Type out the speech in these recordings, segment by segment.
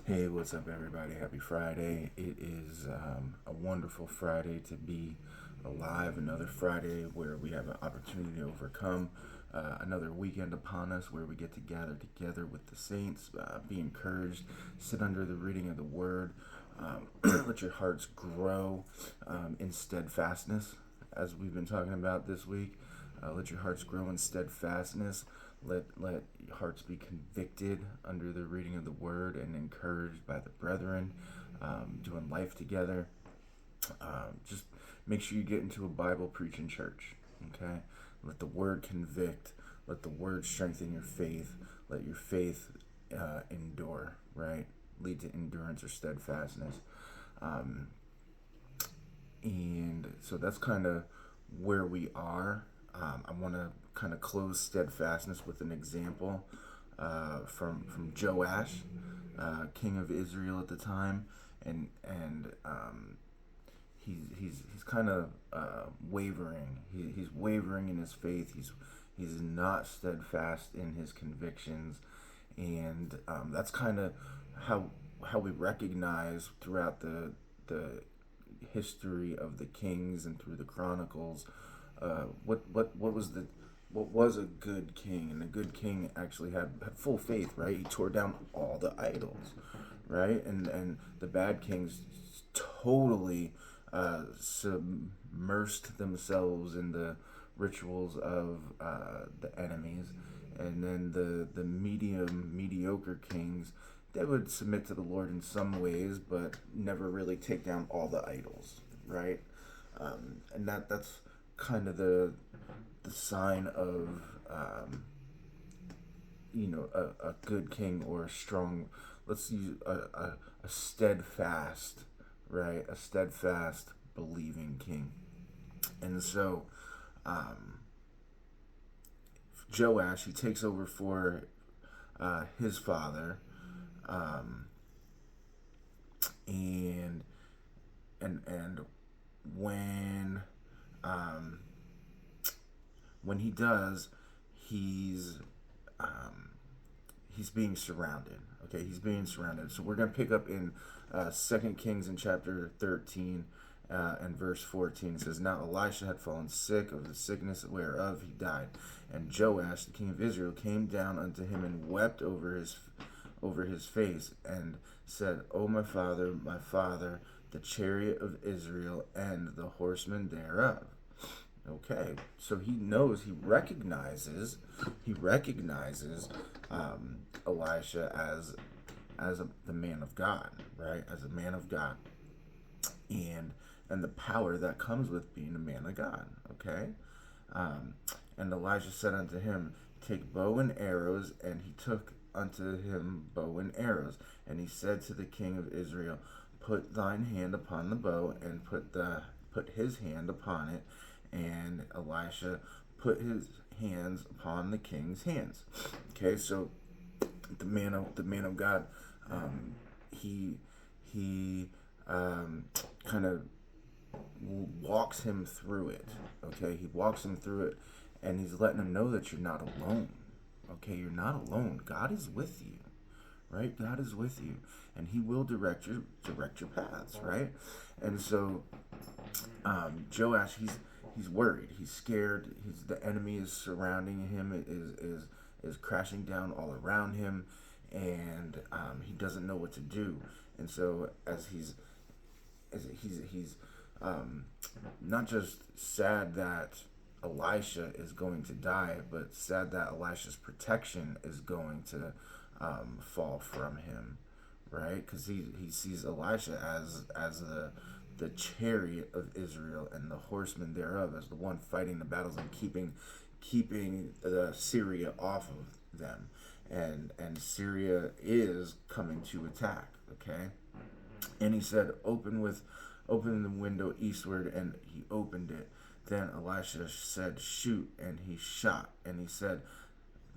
Hey, what's up, everybody? Happy Friday. It is a wonderful Friday to be alive. Another Friday where we have an opportunity to overcome. Another weekend upon us where we get to gather together with the saints, be encouraged, sit under the reading of the Word, let your hearts grow in steadfastness, as we've been talking about this week. Let your hearts grow in steadfastness. Let your hearts be convicted under the reading of the word and encouraged by the brethren, doing life together. Just make sure you get into a Bible preaching church. Okay, let the word convict. Let the word strengthen your faith. Let your faith endure. Right, lead to endurance or steadfastness. Um, and so that's kind of where we are. I want to kind of close steadfastness with an example from Joash, king of Israel at the time, and he's kind of wavering. He's wavering in his faith. He's not steadfast in his convictions, and that's kind of how how we recognize throughout the history of the kings and through the chronicles, what was a good king. And a good king actually had full faith, right? He tore down all the idols, right? And the bad kings totally submersed themselves in the rituals of the enemies. And then the mediocre kings, they would submit to the Lord in some ways, but never really take down all the idols, right? And that's kind of the sign of a good king, or a strong, let's use a steadfast, right? A steadfast believing king. And so Joash, he takes over for his father, um, and and when um, when he does, he's um, he's being surrounded. Okay, he's being surrounded. So we're gonna pick up in Second Kings in chapter 13. And verse 14, it says, "Now Elisha had fallen sick of the sickness whereof he died. And Joash, the king of Israel, came down unto him and wept over his face, and said, O my father, the chariot of Israel, and the horsemen thereof." Okay, so he recognizes Elisha as the man of God, right? As a man of God, and and the power that comes with being a man of God. Okay, um, and Elijah said unto him, Take bow and arrows, and he took unto him bow and arrows, and he said to the king of Israel, Put thine hand upon the bow, and put his hand upon it, and Elisha put his hands upon the king's hands. Okay, so the man of God, um, he he kind of walks him through it. Okay, he walks him through it, and he's letting him know that you're not alone. Okay, you're not alone. God is with you, right? God is with you, and He will direct your paths, right? And so Joash, he's worried. He's scared. The enemy is surrounding him. Is crashing down all around him, and he doesn't know what to do. And so as he's not just sad that Elisha is going to die, but sad that Elisha's protection is going to fall from him, right? Because he sees Elisha as the chariot of Israel and the horsemen thereof, as the one fighting the battles and keeping Syria off of them, and Syria is coming to attack. Okay, and he said, Open the window eastward, and he opened it. Then Elisha said, Shoot, and he shot. And he said,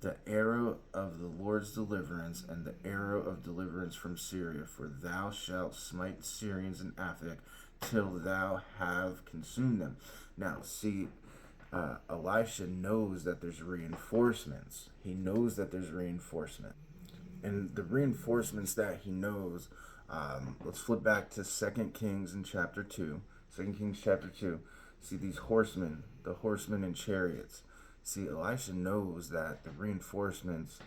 The arrow of the Lord's deliverance, and the arrow of deliverance from Syria, for thou shalt smite the Syrians in Aphek, till thou have consumed them. Now, see, Elisha knows that there's reinforcements. He knows that there's reinforcement. And the reinforcements that he knows, let's flip back to Second Kings in chapter 2. 2 Kings chapter 2. See these horsemen, the horsemen in chariots. See, Elisha knows that the reinforcements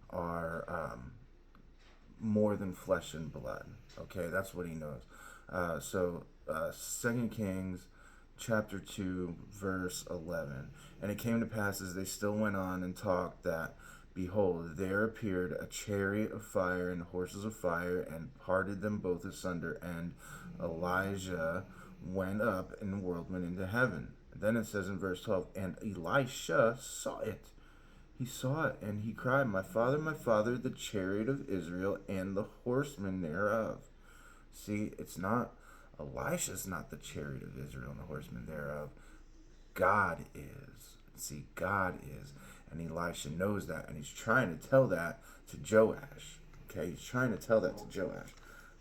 are more than flesh and blood. Okay, that's what he knows. So 2 Kings chapter 2, verse 11. And it came to pass as they still went on and talked that, behold, there appeared a chariot of fire and horses of fire, and parted them both asunder. And Elijah went up in the whirlwind into heaven. Then it says in verse 12, and Elisha saw it. He saw it, and he cried, my father, the chariot of Israel and the horsemen thereof. See, it's not, Elisha's not the chariot of Israel and the horsemen thereof. God is. See, God is. And Elisha knows that, and he's trying to tell that to Joash. Okay, he's trying to tell that to Joash.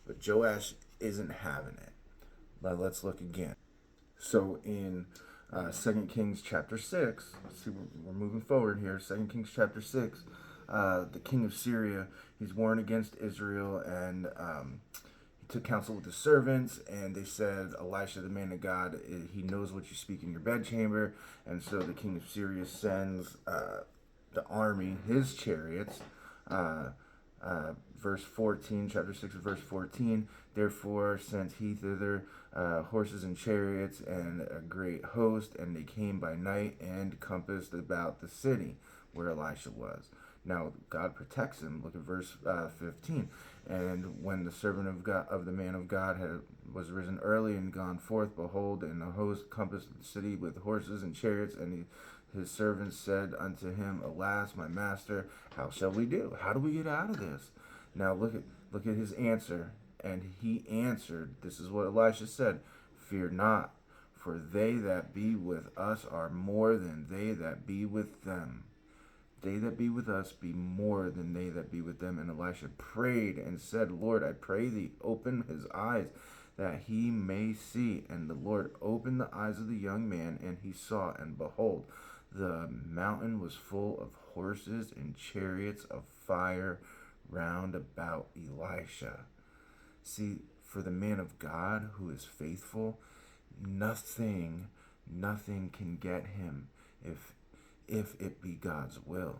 But Joash isn't having it. Now let's look again. So in 2 Kings chapter 6, see, we're moving forward here. 2 Kings chapter 6, the king of Syria, he's warring against Israel, and he took counsel with his servants, and they said, Elisha, the man of God, he knows what you speak in your bedchamber. And so the king of Syria sends the army, his chariots, verse 14, chapter 6, verse 14. Therefore sent he thither horses and chariots and a great host, and they came by night and compassed about the city where Elisha was. Now God protects him. Look at verse 15. And when the servant of God, of the man of God, was risen early and gone forth, behold, and the host compassed the city with horses and chariots, and his servants said unto him, alas, my master, how shall we do? How do we get out of this? Now look at his answer. And he answered, this is what Elisha said, fear not, for they that be with us are more than they that be with them. They that be with us be more than they that be with them. And Elisha prayed and said, Lord, I pray thee, open his eyes, that he may see. And the Lord opened the eyes of the young man, and he saw, and behold, the mountain was full of horses and chariots of fire round about Elisha. See, for the man of God who is faithful, nothing can get him if it be God's will.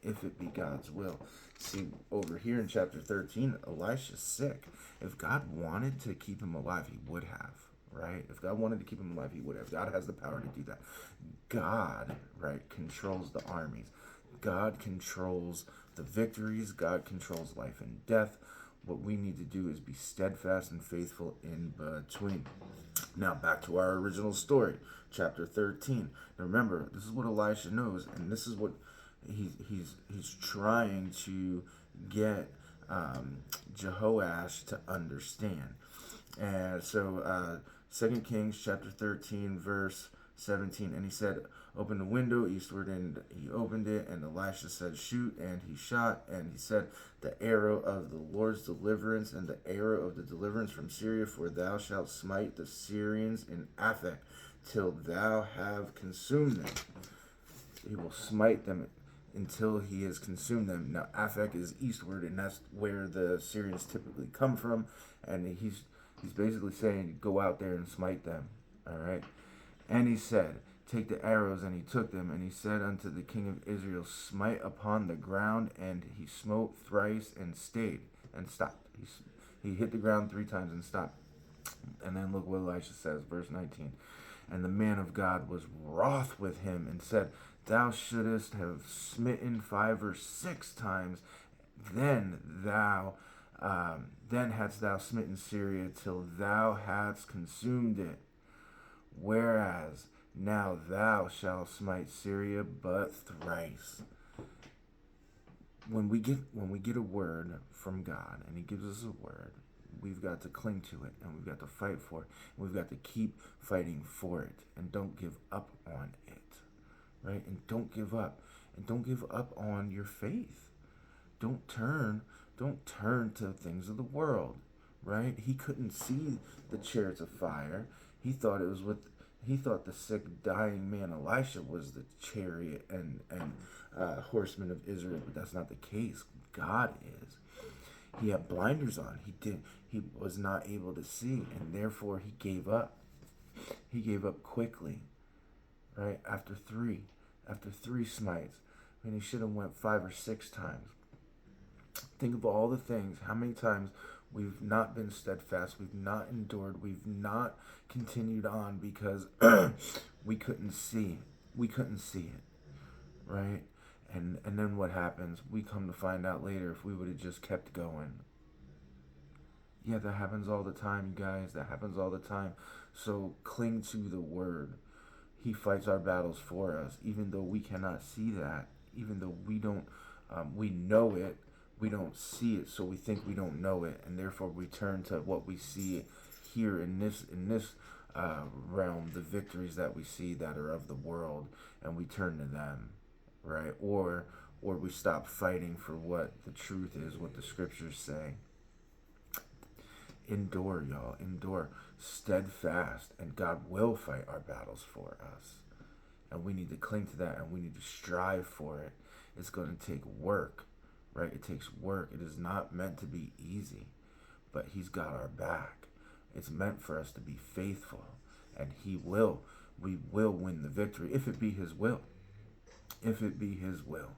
If it be God's will. See, over here in chapter 13, Elisha's sick. If God wanted to keep him alive, he would have, right? If God wanted to keep him alive, he would have. God has the power to do that. God, right, controls the armies. God controls the victories. God controls life and death. What we need to do is be steadfast and faithful in between. Now back to our original story, chapter 13. Now remember, this is what Elisha knows, and this is what he's trying to get Jehoash to understand. And so 2 Kings chapter 13, verse 17. And he said, open the window eastward, and he opened it, and Elisha said, shoot, and he shot, and he said, the arrow of the Lord's deliverance, and the arrow of the deliverance from Syria, for thou shalt smite the Syrians in Aphek, till thou have consumed them. He will smite them until he has consumed them. Now Aphek is eastward, and that's where the Syrians typically come from, and he's basically saying, go out there and smite them. All right. And he said, take the arrows, and he took them, and he said unto the king of Israel, smite upon the ground, and he smote thrice and stayed and stopped. He hit the ground 3 times and stopped. And then look what Elisha says, verse 19. And the man of God was wroth with him and said, thou shouldest have smitten 5 or 6 times, then hadst thou smitten Syria till thou hadst consumed it. Whereas now thou shalt smite Syria but thrice. When we get a word from God, and he gives us a word, we've got to cling to it, and we've got to fight for it. We've got to keep fighting for it, and don't give up on it, right? And don't give up, and don't give up on your faith. Don't turn to things of the world, right? He couldn't see the chariots of fire. He thought it was with He thought the sick, dying man Elisha was the chariot and horseman of Israel, but that's not the case. God is. He had blinders on. He was not able to see, and therefore he gave up. He gave up quickly, right? After three smites, when he should have went 5 or 6 times. Think of all the things, how many times we've not been steadfast, we've not endured, we've not continued on because we couldn't see. We couldn't see it, right? And then what happens? We come to find out later if we would have just kept going. Yeah, that happens all the time, you guys. That happens all the time. So cling to the word. He fights our battles for us, even though we cannot see that, even though we know it, we don't see it, so we think we don't know it, and therefore we turn to what we see here in this realm, the victories that we see that are of the world, and we turn to them, right? Or we stop fighting for what the truth is, what the scriptures say. Endure, y'all. Endure. Steadfast. And God will fight our battles for us. And we need to cling to that and we need to strive for it. It's going to take work, right? It takes work. It is not meant to be easy, but He's got our back. It's meant for us to be faithful, and we will win the victory if it be His will. If it be His will.